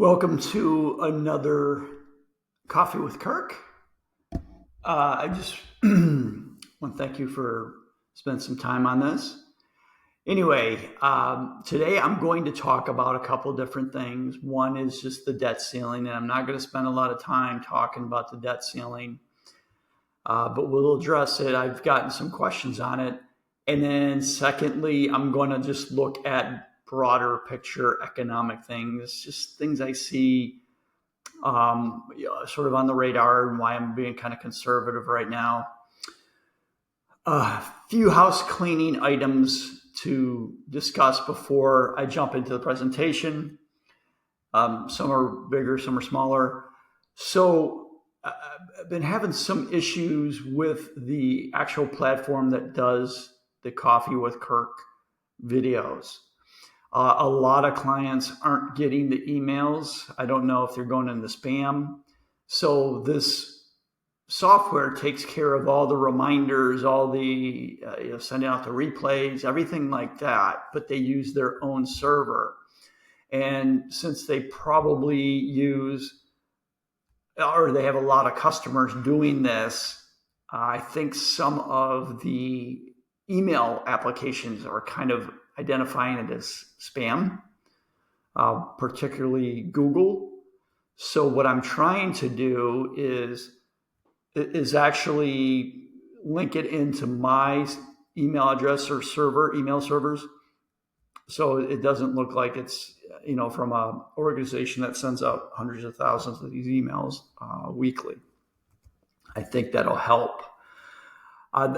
Welcome to another Coffee with Kirk. I just want to thank you for spending some time on this. Anyway, today I'm going to talk about a couple different things. One is just the debt ceiling, and I'm not going to spend a lot of time talking about the debt ceiling, but we'll address it. I've gotten some questions on it. And then secondly, I'm going to just look at broader picture economic things, just things I see sort of on the radar and why I'm being kind of conservative right now. A few house cleaning items to discuss before I jump into the presentation. Some are bigger, some are smaller. So I've been having some issues with the actual platform that does the Coffee with Kirk videos. A lot of clients aren't getting the emails. I don't know if they're going in the spam. So this software takes care of all the reminders, all the sending out the replays, everything like that, but they use their own server. And since they probably use, or they have a lot of customers doing this, I think some of the email applications are kind of identifying it as spam, particularly Google. So what I'm trying to do is actually link it into my email address or email servers. So it doesn't look like it's, from an organization that sends out hundreds of thousands of these emails weekly. I think that'll help.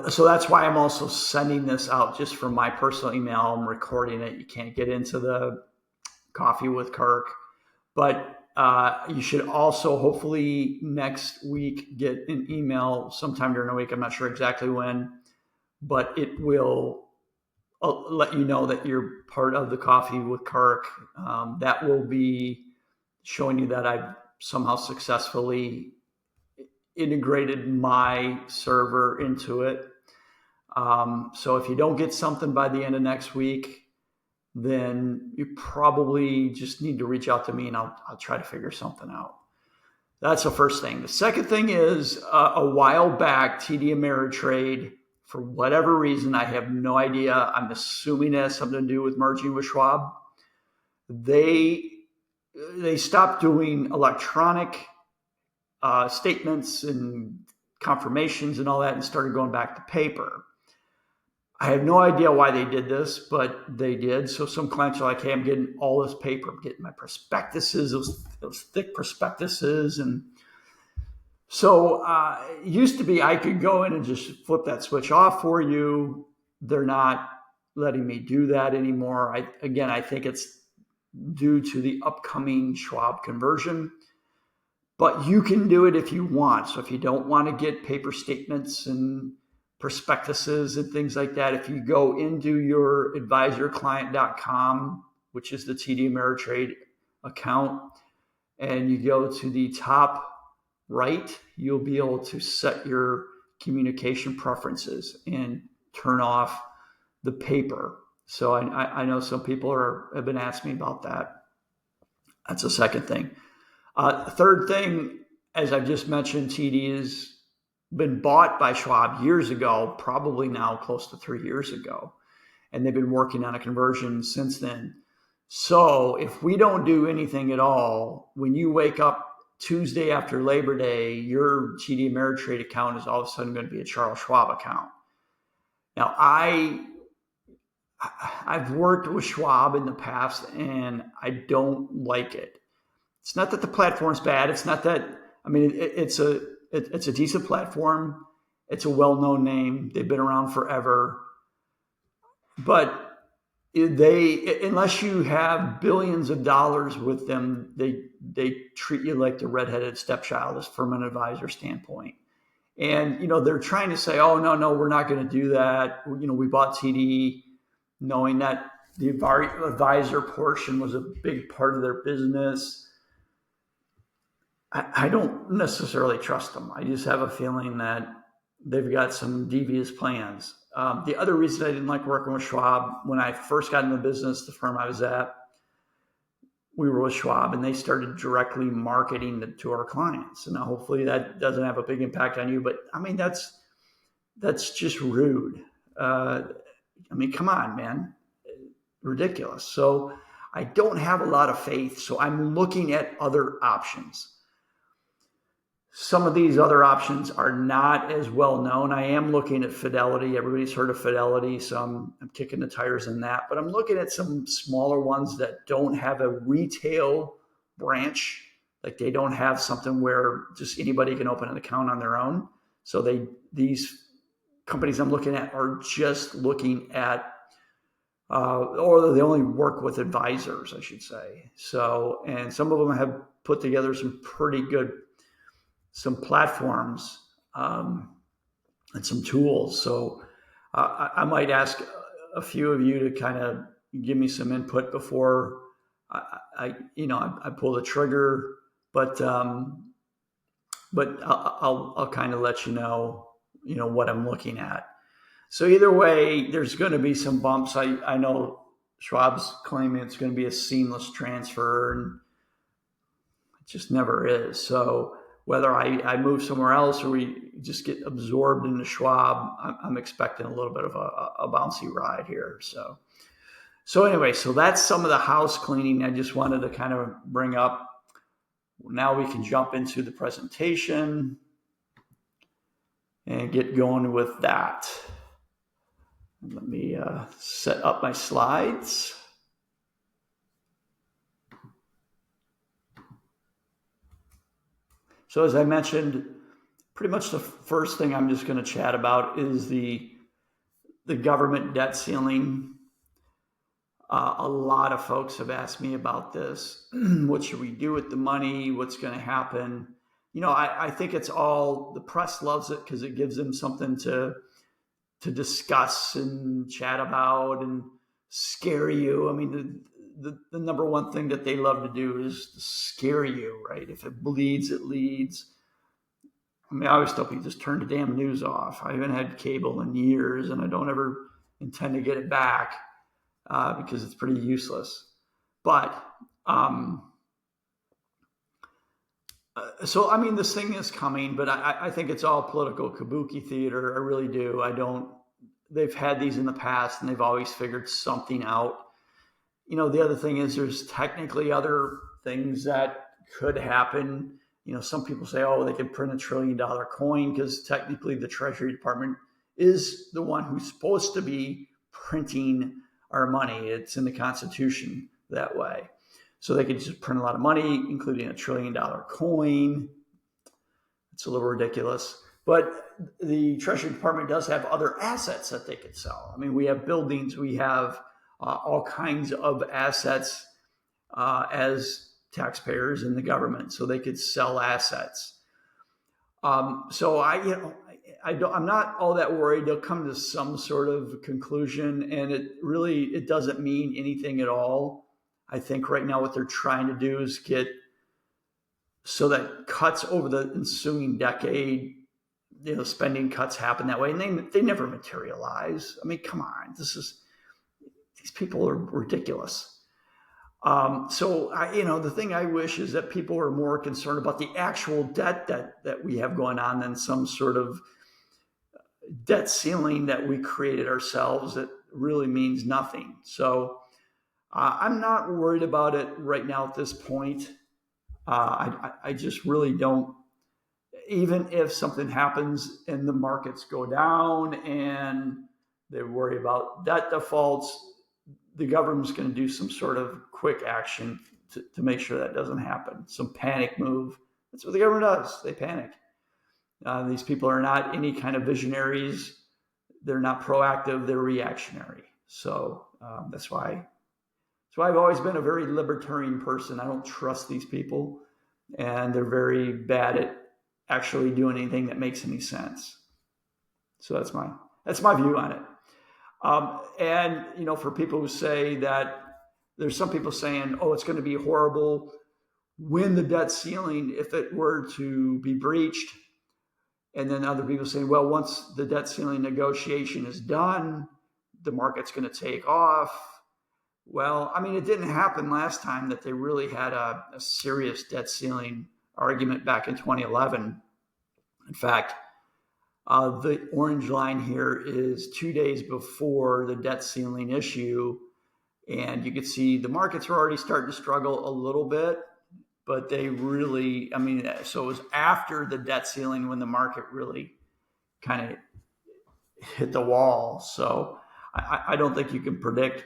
So that's why I'm also sending this out just from my personal email. I'm recording it. You can't get into the Coffee with Kirk. But you should also hopefully next week get an email sometime during the week. I'm not sure exactly when, but it will let you know that you're part of the Coffee with Kirk. That will be showing you that I've somehow successfully integrated my server into it. So if you don't get something by the end of next week, then you probably just need to reach out to me and I'll try to figure something out. That's the first thing. The second thing is a while back, TD Ameritrade, for whatever reason, I have no idea. I'm assuming it has something to do with merging with Schwab. They stopped doing electronic statements and confirmations and all that and started going back to paper. I have no idea why they did this, but they did. So some clients are like, hey, I'm getting all this paper. I'm getting my prospectuses, those thick prospectuses. And so it used to be I could go in and just flip that switch off for you. They're not letting me do that anymore. I think it's due to the upcoming Schwab conversion. But you can do it if you want. So if you don't want to get paper statements and prospectuses and things like that, if you go into your advisorclient.com, which is the TD Ameritrade account, and you go to the top right, you'll be able to set your communication preferences and turn off the paper. So I know some people have been asking me about that. That's the second thing. Third thing, as I've just mentioned, TD has been bought by Schwab years ago, probably now close to 3 years ago, and they've been working on a conversion since then. So if we don't do anything at all, when you wake up Tuesday after Labor Day, your TD Ameritrade account is all of a sudden going to be a Charles Schwab account. Now, I've worked with Schwab in the past, and I don't like it. It's not that the platform's bad. It's not that, it's a decent platform. It's a well-known name. They've been around forever. But unless you have billions of dollars with them, they treat you like the redheaded stepchild from an advisor standpoint. And, they're trying to say, oh, no, we're not going to do that. We bought TD knowing that the advisor portion was a big part of their business. I don't necessarily trust them. I just have a feeling that they've got some devious plans. The other reason I didn't like working with Schwab, when I first got into the business, the firm I was at, we were with Schwab, and they started directly marketing to our clients. And now hopefully that doesn't have a big impact on you, but I mean, that's just rude. I mean, come on, man. Ridiculous. So I don't have a lot of faith. So I'm looking at other options. Some of these other options are not as well known. I am looking at Fidelity. Everybody's heard of Fidelity, so I'm kicking the tires in that. But I'm looking at some smaller ones that don't have a retail branch. Like they don't have something where just anybody can open an account on their own. So these companies I'm looking at are just looking at, or they only work with advisors, I should say. So, and some of them have put together some platforms and some tools. So I might ask a few of you to kind of give me some input before I pull the trigger. But I'll kind of let you know what I'm looking at. So either way, there's going to be some bumps. I know Schwab's claiming it's going to be a seamless transfer, and it just never is. So whether I move somewhere else or we just get absorbed into Schwab, I'm expecting a little bit of a bouncy ride here. So anyway, so that's some of the house cleaning I just wanted to kind of bring up. Now we can jump into the presentation and get going with that. Let me set up my slides. So as I mentioned, pretty much the first thing I'm just going to chat about is the government debt ceiling. A lot of folks have asked me about this. What should we do with the money? What's going to happen? I think it's all, the press loves it because it gives them something to discuss and chat about and scare you. I mean, the number one thing that they love to do is to scare you, right? If it bleeds, it leads. I mean, I always tell people, just turn the damn news off. I haven't had cable in years, and I don't ever intend to get it back because it's pretty useless. But so, I mean, this thing is coming, but I think it's all political kabuki theater. I really do. They've had these in the past, and they've always figured something out. The other thing is there's technically other things that could happen. Some people say, oh, they could print $1 trillion coin because technically the Treasury Department is the one who's supposed to be printing our money. It's in the Constitution that way. So they could just print a lot of money, including $1 trillion coin. It's a little ridiculous. But the Treasury Department does have other assets that they could sell. I mean, we have buildings, we have all kinds of assets as taxpayers in the government, so they could sell assets. So I'm not all that worried. They'll come to some sort of conclusion, and it doesn't mean anything at all. I think right now what they're trying to do is get so that cuts over the ensuing decade, spending cuts happen that way, and they never materialize. I mean, come on, these people are ridiculous. So the thing I wish is that people are more concerned about the actual debt that we have going on than some sort of debt ceiling that we created ourselves that really means nothing. So I'm not worried about it right now at this point. I just really don't. Even if something happens and the markets go down and they worry about debt defaults, the government's going to do some sort of quick action to make sure that doesn't happen. Some panic move. That's what the government does. They panic. These people are not any kind of visionaries. They're not proactive. They're reactionary. So that's why I've always been a very libertarian person. I don't trust these people, and they're very bad at actually doing anything that makes any sense. So that's my view on it. And for people who say that, there's some people saying, oh, it's going to be horrible when the debt ceiling, if it were to be breached. And then other people saying, well, once the debt ceiling negotiation is done, the market's going to take off. Well, I mean, it didn't happen last time that they really had a serious debt ceiling argument back in 2011. In fact, the orange line here is 2 days before the debt ceiling issue. And you could see the markets were already starting to struggle a little bit, but they really, I mean, so it was after the debt ceiling when the market really kind of hit the wall. So I don't think you can predict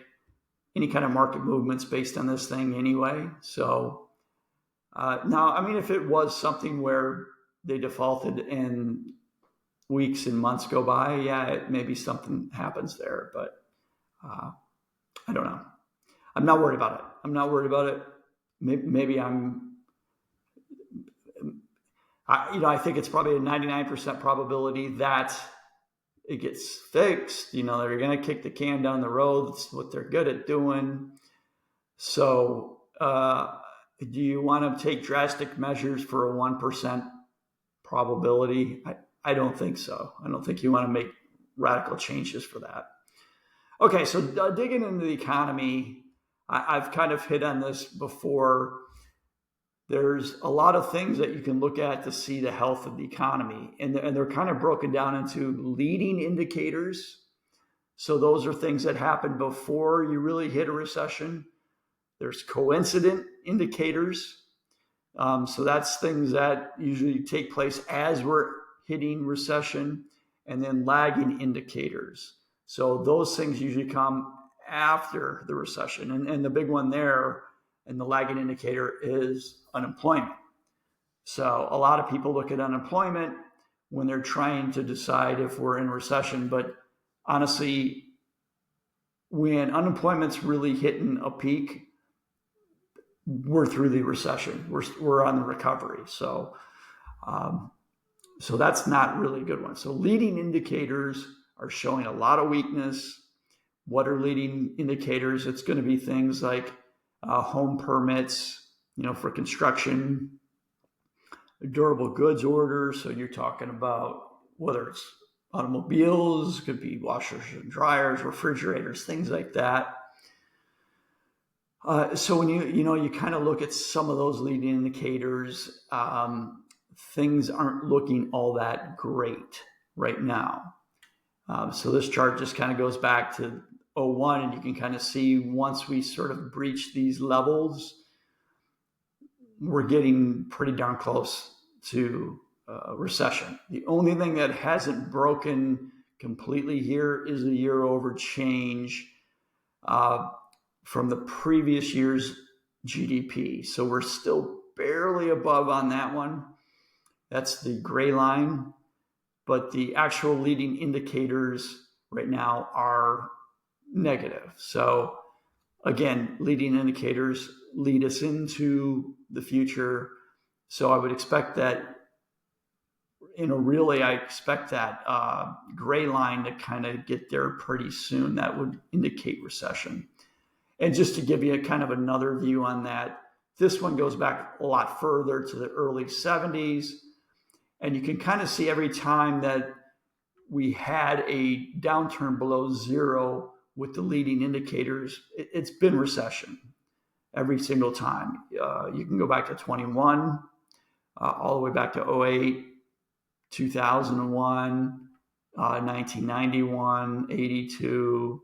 any kind of market movements based on this thing anyway. So now, I mean, if it was something where they defaulted and weeks and months go by, yeah, maybe something happens there. But uh, I don't know. I'm not worried about it. I'm not worried about it. Maybe I think it's probably a 99% probability that it gets fixed. They're going to kick the can down the road. That's what they're good at doing. So, do you want to take drastic measures for a 1% probability? I don't think so. I don't think you want to make radical changes for that. Okay, so digging into the economy, I've kind of hit on this before. There's a lot of things that you can look at to see the health of the economy, and they're kind of broken down into leading indicators. So those are things that happen before you really hit a recession. There's coincident indicators. So that's things that usually take place as we're hitting recession, and then lagging indicators. So those things usually come after the recession. And the big one there, and the lagging indicator, is unemployment. So a lot of people look at unemployment when they're trying to decide if we're in recession. But honestly, when unemployment's really hitting a peak, we're through the recession. We're on the recovery. So that's not really a good one. So leading indicators are showing a lot of weakness. What are leading indicators? It's going to be things like home permits, for construction, durable goods orders. So you're talking about whether it's automobiles, could be washers and dryers, refrigerators, things like that. So when you kind of look at some of those leading indicators, things aren't looking all that great right now. So this chart just kind of goes back to 01, and you can kind of see once we sort of breach these levels, we're getting pretty darn close to recession. The only thing that hasn't broken completely here is the year over change from the previous year's GDP. So we're still barely above on that one. That's the gray line. But the actual leading indicators right now are negative. So again, leading indicators lead us into the future. So I would expect that, really, I expect that gray line to kind of get there pretty soon. That would indicate recession. And just to give you a kind of another view on that, this one goes back a lot further to the early 70s. And you can kind of see every time that we had a downturn below zero with the leading indicators, it's been recession every single time. You can go back to 21, all the way back to 08, 2001, 1991, 82,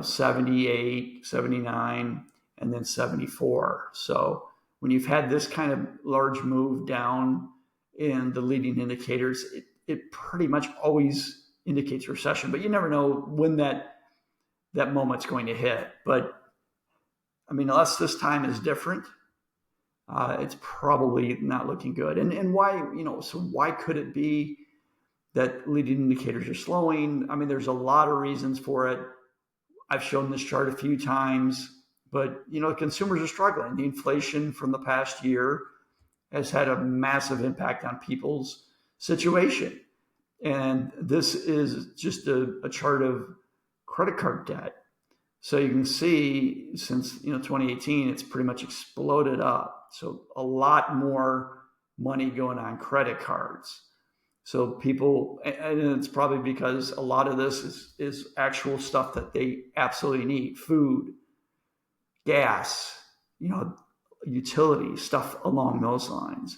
78, 79, and then 74. So when you've had this kind of large move down in the leading indicators, it pretty much always indicates recession, but you never know when that moment's going to hit. But I mean, unless this time is different, it's probably not looking good. And why, so why could it be that leading indicators are slowing? I mean, there's a lot of reasons for it. I've shown this chart a few times, but consumers are struggling. The inflation from the past year has had a massive impact on people's situation. And this is just a chart of credit card debt. So you can see since 2018, it's pretty much exploded up. So a lot more money going on credit cards. So people, and it's probably because a lot of this is actual stuff that they absolutely need: food, gas, utilities, stuff along those lines.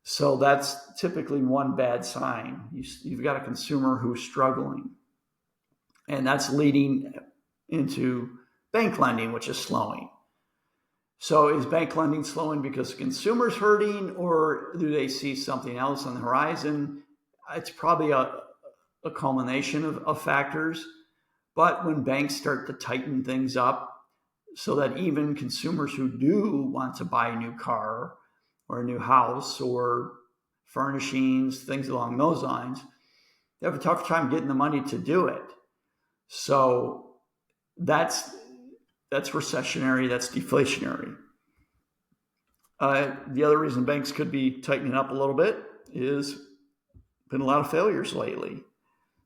So that's typically one bad sign. You've got a consumer who's struggling, and that's leading into bank lending, which is slowing. So is bank lending slowing because the consumer's hurting, or do they see something else on the horizon? It's probably a culmination of factors. But when banks start to tighten things up so that even consumers who do want to buy a new car or a new house or furnishings, things along those lines, they have a tough time getting the money to do it. So that's recessionary, that's deflationary. The other reason banks could be tightening up a little bit is been a lot of failures lately.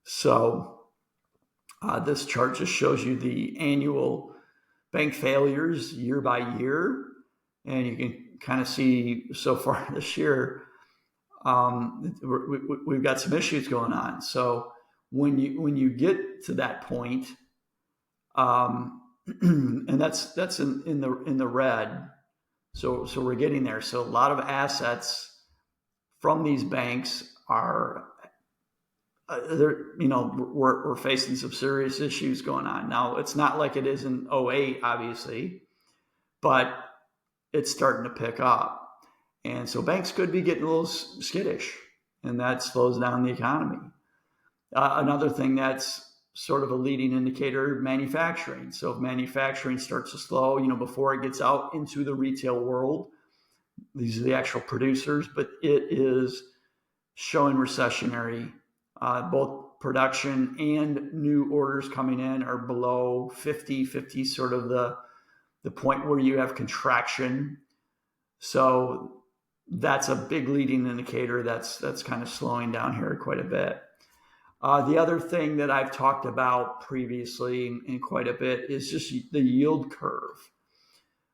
So this chart just shows you the annual bank failures year by year, and you can kind of see so far this year we've got some issues going on. So when you get to that point, and that's in the red. So we're getting there. So a lot of assets from these banks are we're facing some serious issues going on. Now, it's not like it is in 08, obviously, but it's starting to pick up. And so banks could be getting a little skittish, and that slows down the economy. Another thing that's sort of a leading indicator, manufacturing. So if manufacturing starts to slow, before it gets out into the retail world, these are the actual producers, but it is showing recessionary. Both production and new orders coming in are below 50 sort of the point where you have contraction. So that's a big leading indicator that's kind of slowing down here quite a bit. The other thing that I've talked about previously and quite a bit is just the yield curve.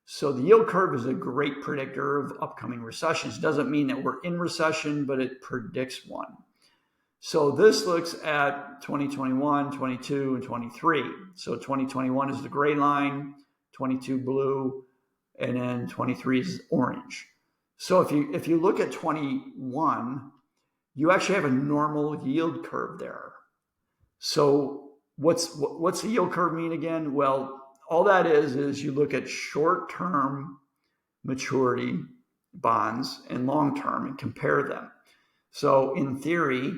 So the yield curve is a great predictor of upcoming recessions. Doesn't mean that we're in recession, but it predicts one. So this looks at 2021, 22, and 23. So 2021 is the gray line, 22 blue, and then 23 is orange. So if you look at 21, you actually have a normal yield curve there. So what's the yield curve mean again? Well, all that is you look at short-term maturity bonds and long-term and compare them. So in theory,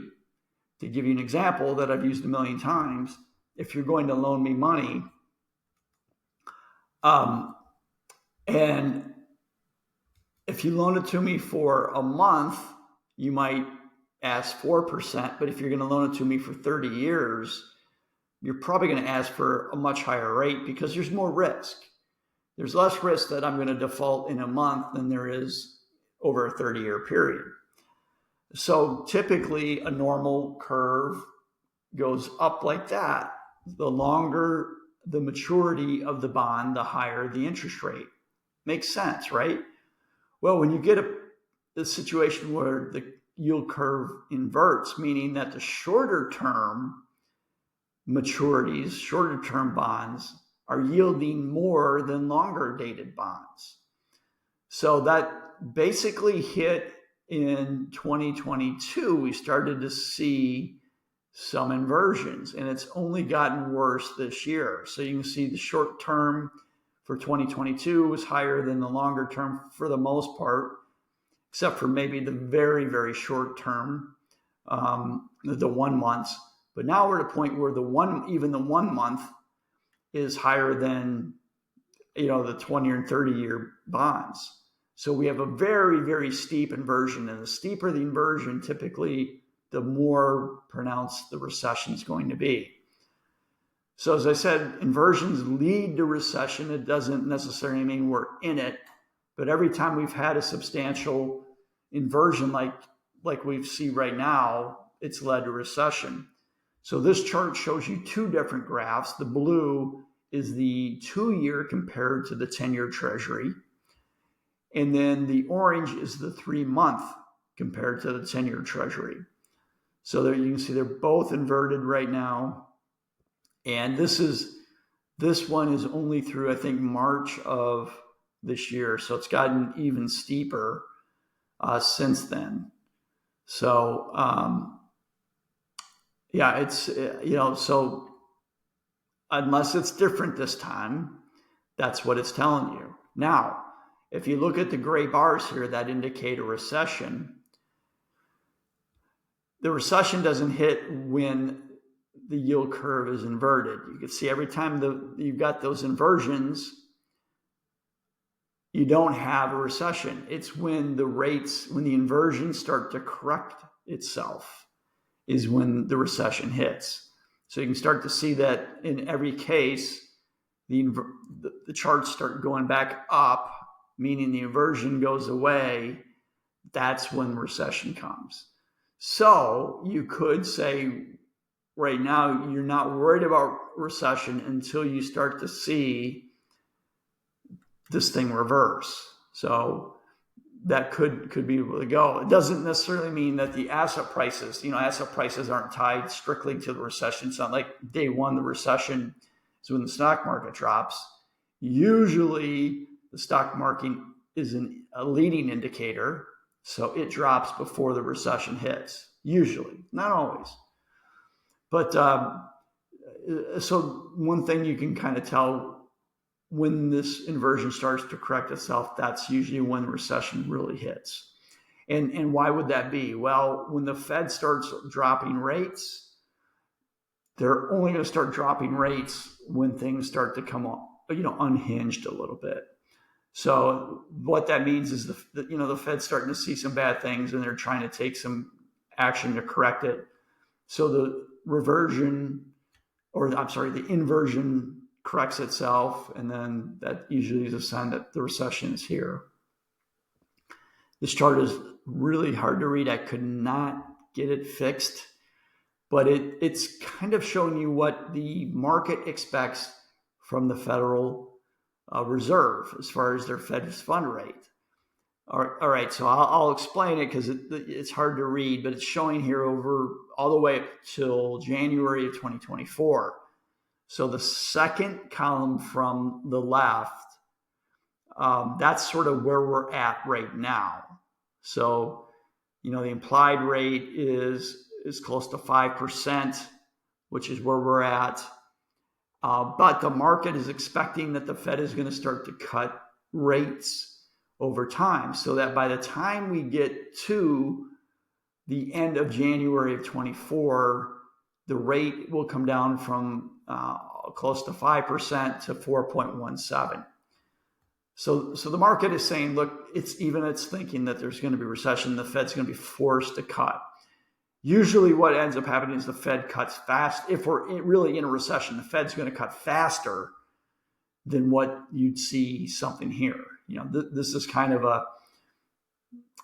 to give you an example that I've used a million times, if you're going to loan me money, and if you loan it to me for a month, you might ask 4%, but if you're going to loan it to me for 30 years, you're probably going to ask for a much higher rate because there's more risk. There's less risk that I'm going to default in a month than there is over a 30-year period. So typically a normal curve goes up like that. The longer the maturity of the bond, the higher the interest rate. Makes sense, right? Well, when you get a situation where the yield curve inverts, meaning that the shorter term maturities, shorter term bonds are yielding more than longer dated bonds. So that basically hit in 2022, we started to see some inversions, and it's only gotten worse this year. So you can see the short term for 2022 was higher than the longer term for the most part, except for maybe the very, very short term, the 1 month. But now we're at a point where even the 1 month is higher than the 20 and 30-year bonds. So we have a very, very steep inversion, and the steeper the inversion, typically the more pronounced the recession is going to be. So as I said, inversions lead to recession. It doesn't necessarily mean we're in it, but every time we've had a substantial inversion like we see right now, it's led to recession. So this chart shows you two different graphs. The blue is the 2-year compared to the 10-year Treasury. And then the orange is the 3-month compared to the 10-year Treasury. So there you can see they're both inverted right now. And this is This one is only through, I think, March of this year. So it's gotten even steeper since then. So, yeah, it's, so unless it's different this time, that's what it's telling you. Now, if you look at the gray bars here that indicate a recession, the recession doesn't hit when the yield curve is inverted. You can see every time you've got those inversions, you don't have a recession. It's when the inversions start to correct itself is when the recession hits. So you can start to see that in every case, the charts start going back up, meaning the inversion goes away. That's when recession comes. So you could say right now, you're not worried about recession until you start to see this thing reverse. So that could be where to go. It doesn't necessarily mean that the asset prices aren't tied strictly to the recession. It's not like day one, the recession is when the stock market drops. Usually the stock market is a leading indicator. So it drops before the recession hits. Usually, not always. But so one thing you can kind of tell when this inversion starts to correct itself, that's usually when the recession really hits. And why would that be? Well, when the Fed starts dropping rates, they're only going to start dropping rates when things start to come up, unhinged a little bit. So what that means is the Fed's starting to see some bad things and they're trying to take some action to correct it. So the inversion corrects itself, and then that usually is a sign that the recession is here. This chart is really hard to read. I could not get it fixed, but it's kind of showing you what the market expects from the Federal Reserve as far as their Fed fund rate. All right, so I'll explain it because it's hard to read, but it's showing here over all the way up till January of 2024. So the second column from the left, that's sort of where we're at right now. So, the implied rate is close to 5%, which is where we're at. But the market is expecting that the Fed is going to start to cut rates over time, so that by the time we get to the end of January of 24, the rate will come down from close to 5% to 4.17. So the market is saying, look, it's thinking that there's going to be recession. The Fed's going to be forced to cut. Usually what ends up happening is the Fed cuts fast. If we're really in a recession, the Fed's going to cut faster than what you'd see something here. This is kind of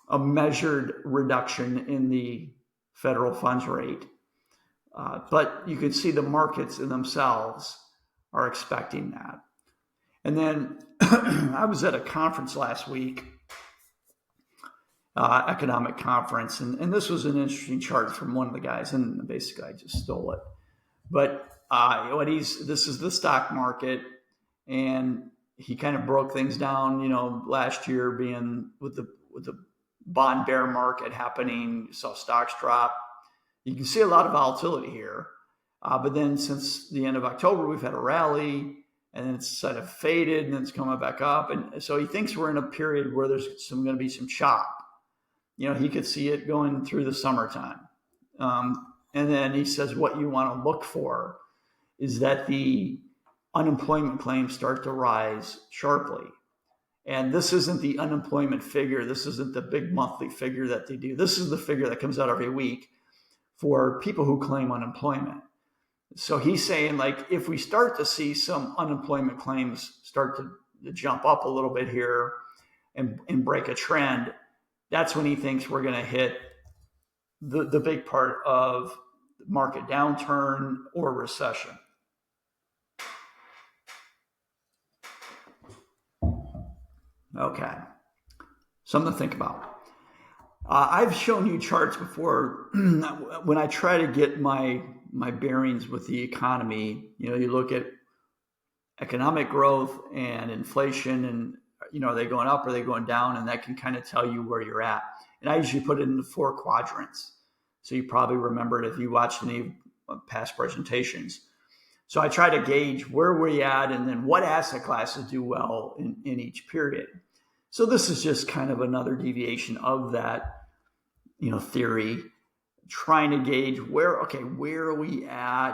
a measured reduction in the federal funds rate. But you can see the markets in themselves are expecting that. And then I was at a conference last week, economic conference, and this was an interesting chart from one of the guys, and basically I just stole it. But this is the stock market, and he kind of broke things down, last year being with the bond bear market happening, you saw stocks drop. You can see a lot of volatility here. But then since the end of October, we've had a rally, and then it's sort of faded, and then it's coming back up. And so he thinks we're in a period where there's going to be some chop. He could see it going through the summertime. And then he says what you want to look for is that the unemployment claims start to rise sharply. And this isn't the unemployment figure. This isn't the big monthly figure that they do. This is the figure that comes out every week for people who claim unemployment. So he's saying, if we start to see some unemployment claims start to jump up a little bit here and break a trend, that's when he thinks we're going to hit the big part of market downturn or recession. Okay, something to think about. I've shown you charts before when I try to get my bearings with the economy. You look at economic growth and inflation, and are they going up, are they going down, and that can kind of tell you where you're at. And I usually put it into 4 quadrants. So you probably remember it if you watched any past presentations. So I try to gauge where we're at and then what asset classes do well in each period. So this is just kind of another deviation of that, theory, trying to gauge where are we at?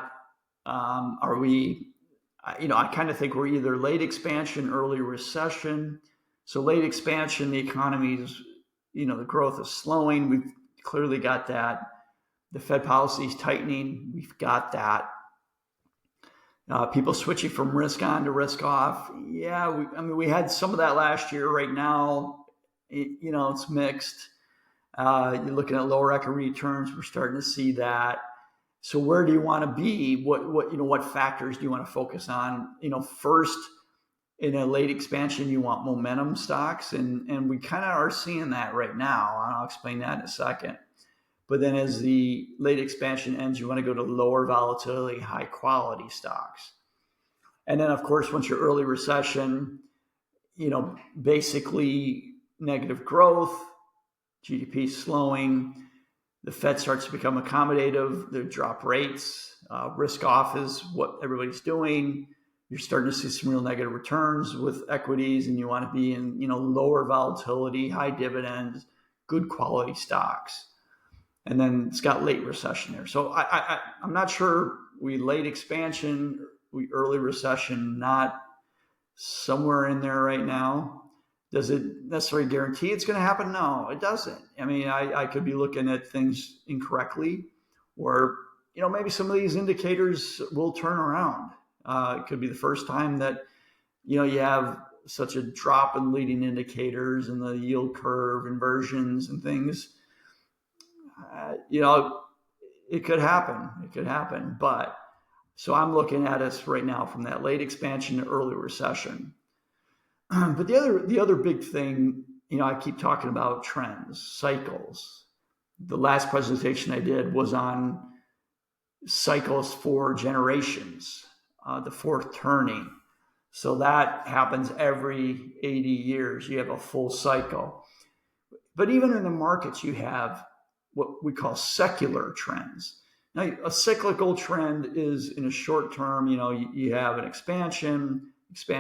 Are we, I kind of think we're either late expansion, early recession. So late expansion, the economy's, the growth is slowing. We've clearly got that. The Fed policy is tightening. We've got that. People switching from risk on to risk off. Yeah, we had some of that last year. Right now, it's mixed. You're looking at lower equity returns. We're starting to see that. So where do you want to be? What factors do you want to focus on? First, in a late expansion, you want momentum stocks, and we kind of are seeing that right now. I'll explain that in a second. But then as the late expansion ends, you want to go to lower volatility, high quality stocks. And then, of course, once you're early recession, basically negative growth, GDP slowing, the Fed starts to become accommodative, they drop rates, risk off is what everybody's doing. You're starting to see some real negative returns with equities, and you want to be in, lower volatility, high dividends, good quality stocks. And then it's got late recession there. So I'm not sure we late expansion, we early recession, not somewhere in there right now. Does it necessarily guarantee it's going to happen? No, it doesn't. I could be looking at things incorrectly, or, maybe some of these indicators will turn around. It could be the first time that, you have such a drop in leading indicators and the yield curve inversions and things. It could happen. But so I'm looking at us right now from that late expansion to early recession. But the other big thing, I keep talking about trends, cycles. The last presentation I did was on cycles for generations, the fourth turning. So that happens every 80 years. You have a full cycle. But even in the markets, you have what we call secular trends. Now, a cyclical trend is in a short term, you have an expansion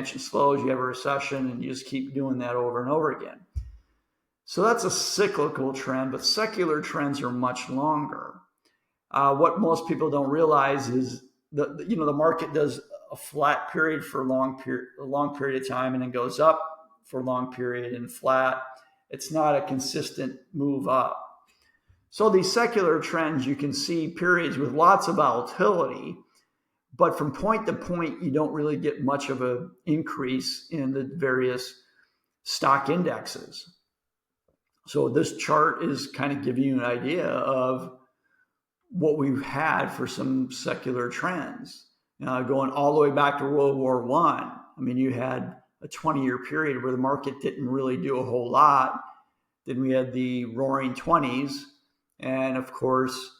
slows, you have a recession, and you just keep doing that over and over again. So that's a cyclical trend, but secular trends are much longer. What most people don't realize is the market does a flat period for a long period of time, and then goes up for a long period and flat. It's not a consistent move up. So these secular trends, you can see periods with lots of volatility, but from point to point, you don't really get much of an increase in the various stock indexes. So this chart is kind of giving you an idea of what we've had for some secular trends. Going all the way back to World War I. You had a 20-year period where the market didn't really do a whole lot. Then we had the Roaring 20s. And of course,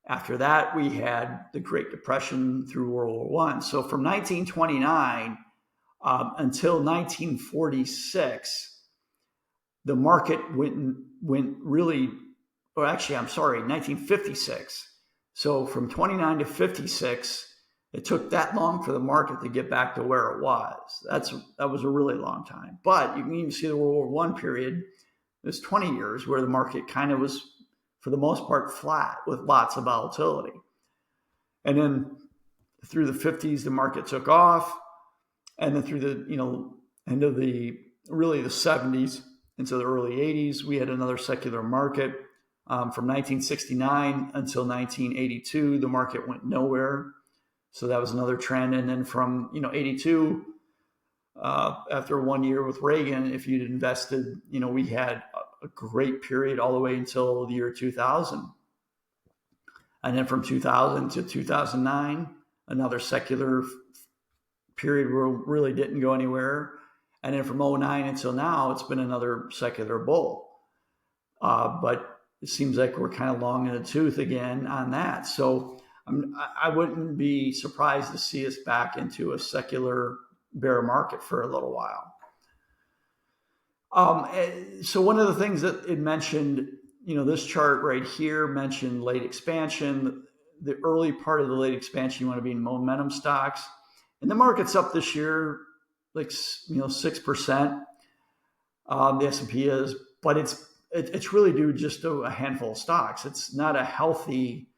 after that, we had the Great Depression through World War I. So from 1929 until 1946, the market went really, 1956. So from 29 to 56, it took that long for the market to get back to where it was. That was a really long time. But you can even see the World War I period, it was 20 years where the market kind of was, for the most part, flat with lots of volatility. And then through the 50s, the market took off. And then through the end of the 70s into the early 80s, we had another secular market. From 1969 until 1982, the market went nowhere. So that was another trend. And then from 82, after 1 year with Reagan, if you'd invested, we had a great period all the way until the year 2000. And then from 2000 to 2009, another secular period where it really didn't go anywhere. And then from 2009 until now, it's been another secular bull. But it seems like we're kind of long in the tooth again on that. So I wouldn't be surprised to see us back into a secular bear market for a little while. So one of the things that it mentioned, this chart right here mentioned late expansion. The early part of the late expansion, you want to be in momentum stocks, and the market's up this year, like 6%. The S&P is, but it's really due just to a handful of stocks. It's not a healthy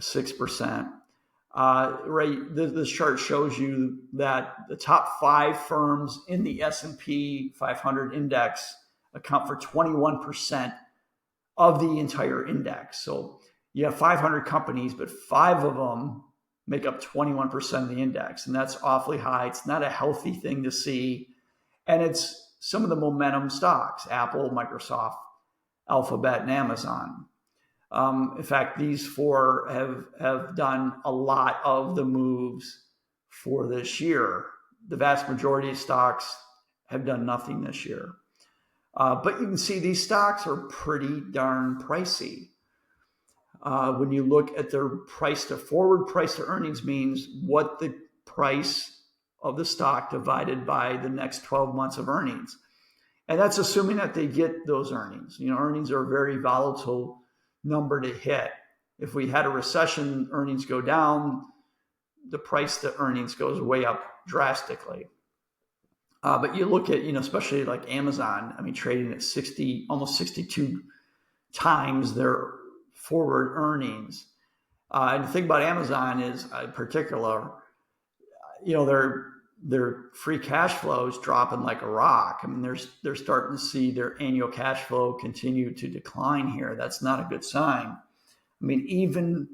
6%. Right, this chart shows you that the top 5 firms in the S&P 500 index account for 21% of the entire index. So you have 500 companies, but 5 of them make up 21% of the index, and that's awfully high. It's not a healthy thing to see, and it's some of the momentum stocks: Apple, Microsoft, Alphabet, and Amazon. In fact, these 4 have done a lot of the moves for this year. The vast majority of stocks have done nothing this year. But you can see these stocks are pretty darn pricey. When you look at their forward price to earnings, means what the price of the stock divided by the next 12 months of earnings. And that's assuming that they get those earnings. Earnings are a very volatile number to hit. If we had a recession, earnings go down, the price to earnings goes way up drastically. But you look at, especially like Amazon, trading at almost 62 times their forward earnings. And the thing about Amazon is, in particular, their free cash flow is dropping like a rock. They're starting to see their annual cash flow continue to decline here. That's not a good sign. Even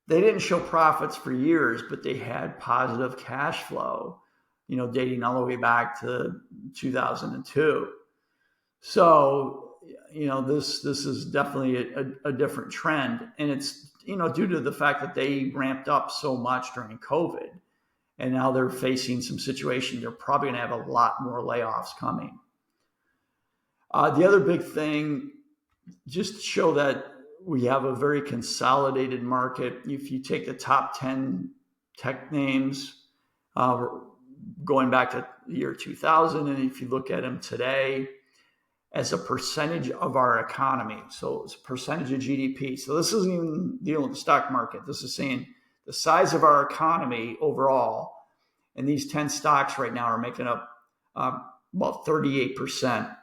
they didn't show profits for years, but they had positive cash flow, dating all the way back to 2002. So, this is definitely a different trend. And it's, due to the fact that they ramped up so much during COVID. And now they're facing some situations. They're probably going to have a lot more layoffs coming. The other big thing, just to show that we have a very consolidated market. If you take the top 10 tech names going back to the year 2000, and if you look at them today as a percentage of our economy, so it's a percentage of GDP. So this isn't even dealing with the stock market. This is saying the size of our economy overall, and these 10 stocks right now are making up about 38%.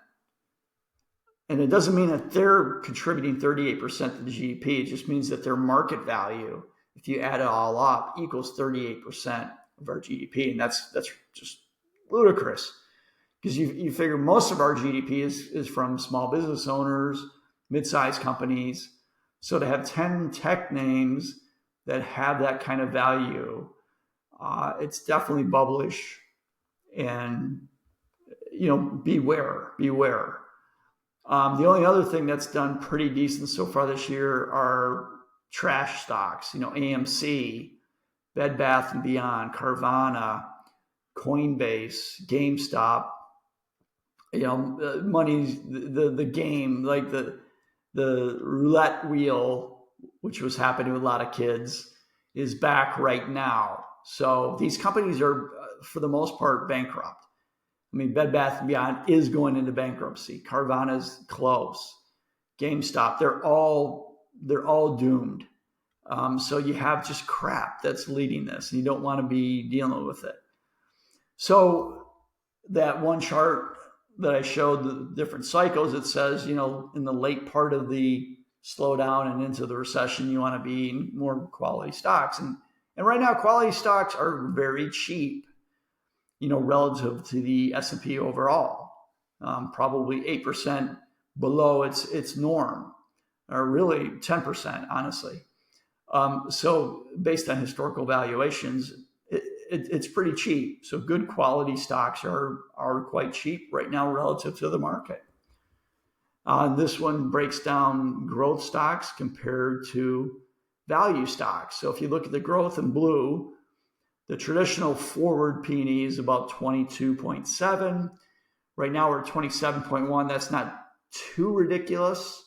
And it doesn't mean that they're contributing 38% to the GDP. It just means that their market value, if you add it all up, equals 38% of our GDP. And that's just ludicrous, because you figure most of our GDP is from small business owners, mid-sized companies. So to have 10 tech names that have that kind of value, it's definitely bullish. And beware. The only other thing that's done pretty decent so far this year are trash stocks. AMC, Bed Bath & Beyond, Carvana, Coinbase, GameStop. Money's the game, like the roulette wheel, which was happening with a lot of kids, is back right now. So these companies are, for the most part, bankrupt. Bed Bath & Beyond is going into bankruptcy. Carvana's close. GameStop, they're all doomed. So you have just crap that's leading this, and you don't want to be dealing with it. So that one chart that I showed, the different cycles, it says, in the late part of the slowdown and into the recession, you want to be in more quality stocks. And right now, quality stocks are very cheap, relative to the S&P overall, probably 8% below its norm, or really 10%, honestly. So based on historical valuations, it's pretty cheap. So good quality stocks are quite cheap right now relative to the market. This one breaks down growth stocks compared to value stocks. So if you look at the growth in blue, the traditional forward P/E is about 22.7. Right now we're at 27.1. That's not too ridiculous,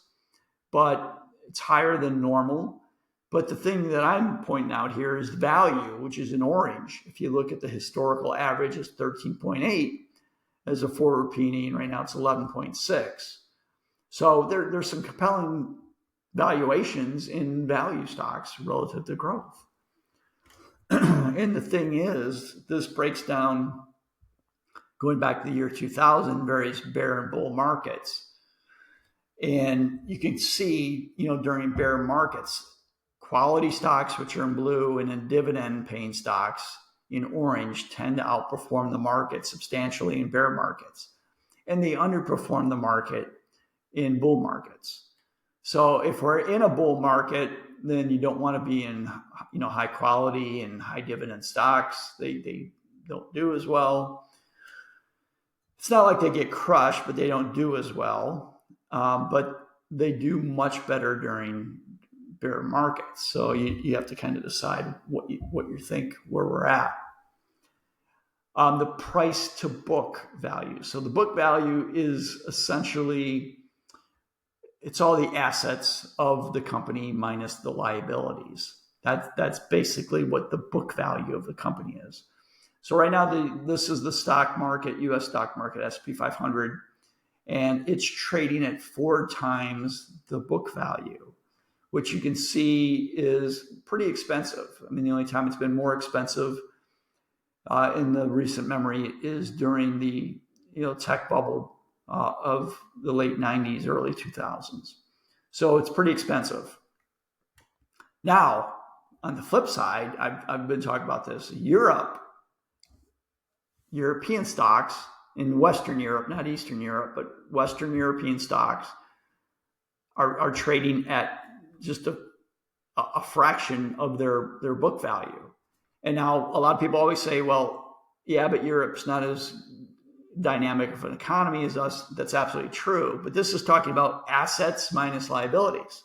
but it's higher than normal. But the thing that I'm pointing out here is value, which is in orange. If you look at the historical average, it's 13.8 as a forward P/E, and right now it's 11.6. So there's some compelling valuations in value stocks relative to growth. And the thing is, this breaks down, going back to the year 2000, various bear and bull markets. And you can see, during bear markets, quality stocks, which are in blue, and then dividend paying stocks in orange, tend to outperform the market substantially in bear markets. And they underperform the market in bull markets. So if we're in a bull market, then you don't want to be in, high quality and high dividend stocks. They don't do as well. It's not like they get crushed, but they don't do as well. But they do much better during bear markets. So you have to kind of decide what you think where we're at. The price to book value. So the book value is essentially, it's all the assets of the company minus the liabilities. That's basically what the book value of the company is. So right now, this is the stock market, U.S. stock market, S&P 500, and it's trading at 4 times the book value, which you can see is pretty expensive. I mean, the only time it's been more expensive in the recent memory is during the tech bubble of the late 90s, early 2000s. So it's pretty expensive. Now, on the flip side, I've been talking about this. European stocks in Western Europe, not Eastern Europe, but Western European stocks are trading at just a fraction of their book value. And now a lot of people always say, well, yeah, but Europe's not as dynamic of an economy as us. That's absolutely true. But this is talking about assets minus liabilities.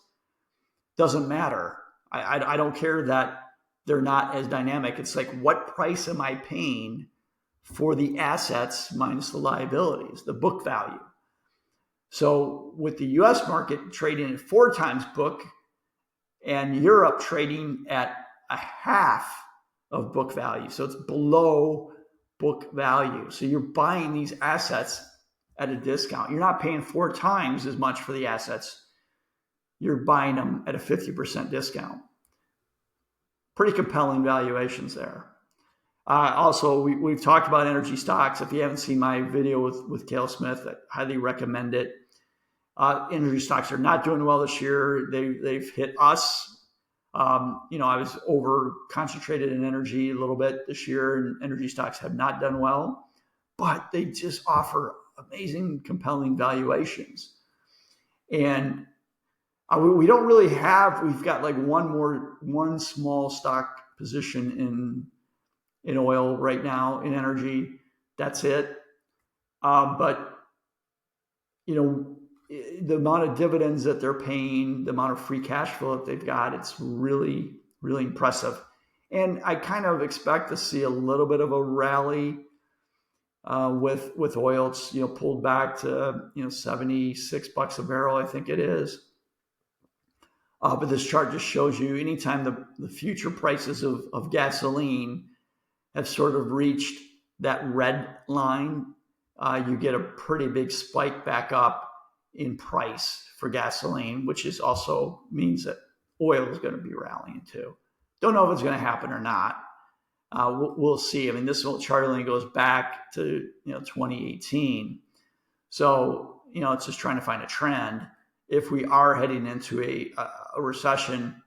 Doesn't matter. I don't care that they're not as dynamic. It's like, what price am I paying for the assets minus the liabilities, the book value? So with the US market trading at 4 times book and Europe trading at a half of book value, so it's below book value. So you're buying these assets at a discount. You're not paying 4 times as much for the assets. You're buying them at a 50% discount. Pretty compelling valuations there. Also, we've talked about energy stocks. If you haven't seen my video with Cale Smith, I highly recommend it. Energy stocks are not doing well this year. They've hit us. I was over concentrated in energy a little bit this year, and energy stocks have not done well, but they just offer amazing, compelling valuations. And we don't really we've got like one small stock position in oil right now, in energy. That's it. But the amount of dividends that they're paying, the amount of free cash flow that they've got, it's really, really impressive. And I kind of expect to see a little bit of a rally with oil. It's pulled back to $76 a barrel, I think it is. But this chart just shows you anytime the future prices of gasoline have sort of reached that red line, you get a pretty big spike back up in price for gasoline, which is also means that oil is going to be rallying too. Don't know if it's going to happen or not. We'll see. I mean, this chart only goes back to 2018, so it's just trying to find a trend. If we are heading into a recession,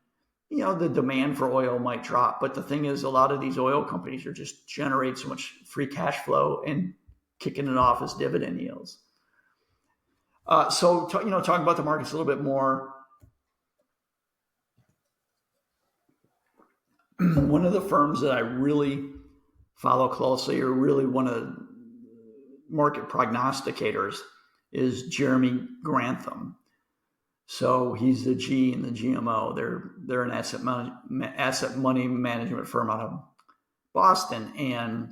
the demand for oil might drop. But the thing is, a lot of these oil companies are just generating so much free cash flow and kicking it off as dividend yields. So talking about the markets a little bit more. One of the firms that I really follow closely, or really one of the market prognosticators, is Jeremy Grantham. So he's the G in the GMO. They're an asset money management firm out of Boston, and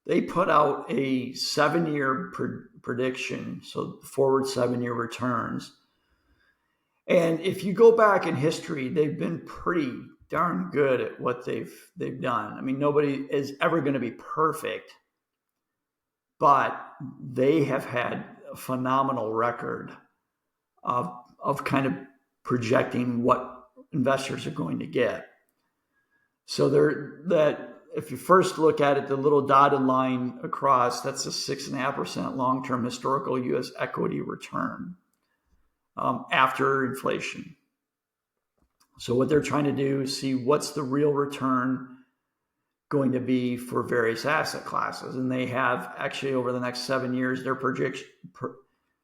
they put out a 7-year prediction, so forward 7-year returns. And if you go back in history, they've been pretty darn good at what they've done. I mean, nobody is ever going to be perfect, but they have had a phenomenal record of kind of projecting what investors are going to get. So if you first look at it, the little dotted line across, that's a 6.5% long-term historical U.S. equity return after inflation. So what they're trying to do is see what's the real return going to be for various asset classes. And they have actually over the next 7 years, their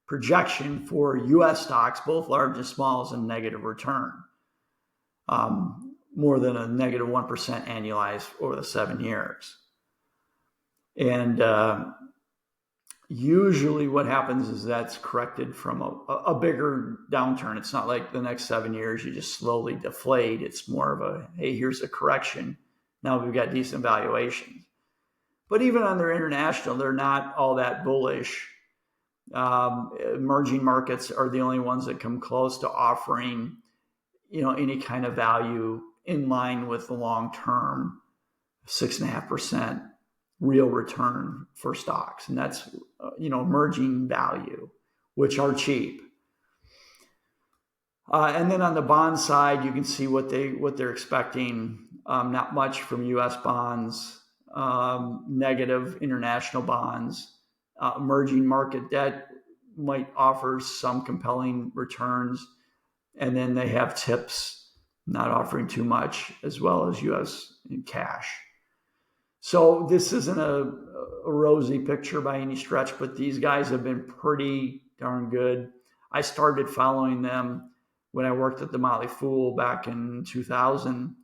projection for U.S. stocks, both large and small, is a negative return, more than a negative 1% annualized over the 7 years. And usually what happens is that's corrected from a bigger downturn. It's not like the next 7 years you just slowly deflate. It's more of a, hey, here's a correction. Now we've got decent valuations. But even on their international, they're not all that bullish. Emerging markets are the only ones that come close to offering, any kind of value in line with the long-term 6.5% real return for stocks. And that's, emerging value, which are cheap. And then on the bond side, you can see what they're expecting. Not much from U.S. bonds, negative international bonds. Emerging market debt might offer some compelling returns. And then they have tips not offering too much, as well as U.S. cash. So this isn't a rosy picture by any stretch, but these guys have been pretty darn good. I started following them when I worked at the Motley Fool back in 2000.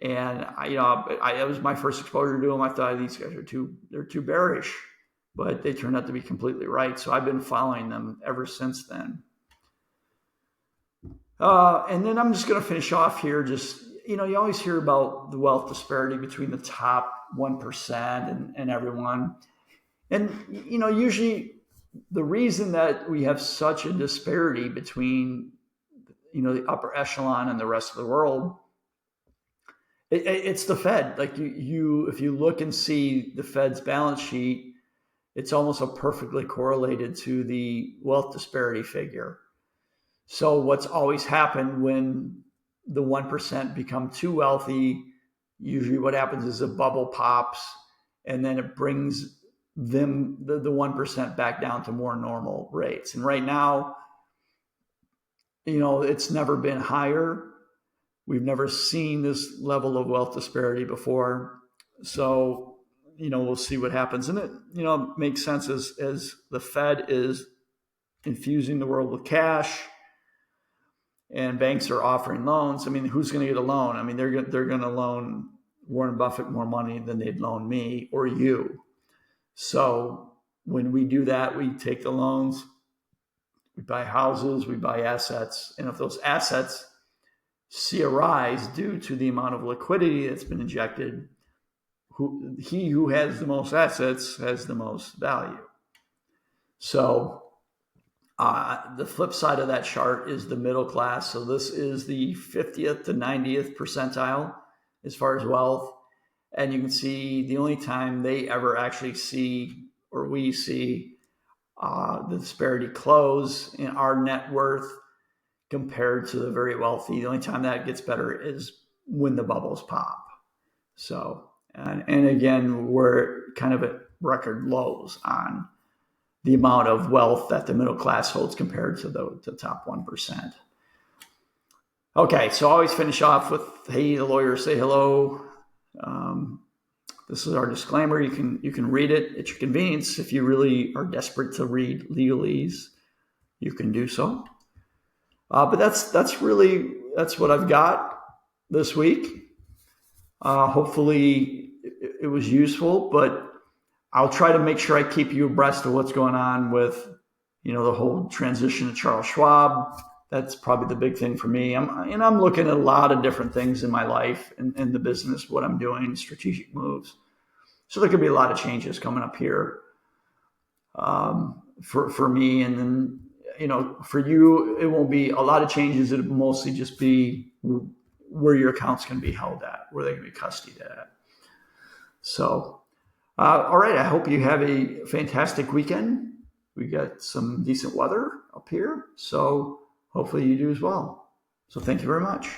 And it was my first exposure to them. I thought these guys they're too bearish, but they turned out to be completely right. So I've been following them ever since then. And then I'm just going to finish off here. Just, you always hear about the wealth disparity between the top 1% and everyone. And, usually the reason that we have such a disparity between, the upper echelon and the rest of the world, it's the Fed. Like if you look and see the Fed's balance sheet, it's almost perfectly correlated to the wealth disparity figure. So what's always happened when the 1% become too wealthy, usually what happens is a bubble pops, and then it brings them, the 1%, back down to more normal rates. And right now, it's never been higher. We've never seen this level of wealth disparity before. So, we'll see what happens. And it, makes sense as the Fed is infusing the world with cash and banks are offering loans. I mean, who's going to get a loan? I mean, they're going to loan Warren Buffett more money than they'd loan me or you. So when we do that, we take the loans, we buy houses, we buy assets. And if those assets see a rise due to the amount of liquidity that's been injected, he who has the most assets has the most value. So the flip side of that chart is the middle class. So this is the 50th to 90th percentile as far as wealth. And you can see the only time they ever actually see, or we see, the disparity close in our net worth compared to the very wealthy. The only time that gets better is when the bubbles pop. So, and again, we're kind of at record lows on the amount of wealth that the middle class holds compared to the top 1%. Okay, so I always finish off with, hey, the lawyers say hello. This is our disclaimer. You can read it at your convenience. If you really are desperate to read legalese, you can do so. But that's what I've got this week. Hopefully it was useful, but I'll try to make sure I keep you abreast of what's going on with, the whole transition to Charles Schwab. That's probably the big thing for me. I'm looking at a lot of different things in my life and the business, what I'm doing, strategic moves. So there could be a lot of changes coming up here for me. And then, for you, it won't be a lot of changes. It'll mostly just be where your accounts can be held at, where they can be custodied at. So, all right. I hope you have a fantastic weekend. We got some decent weather up here, so hopefully you do as well. So thank you very much.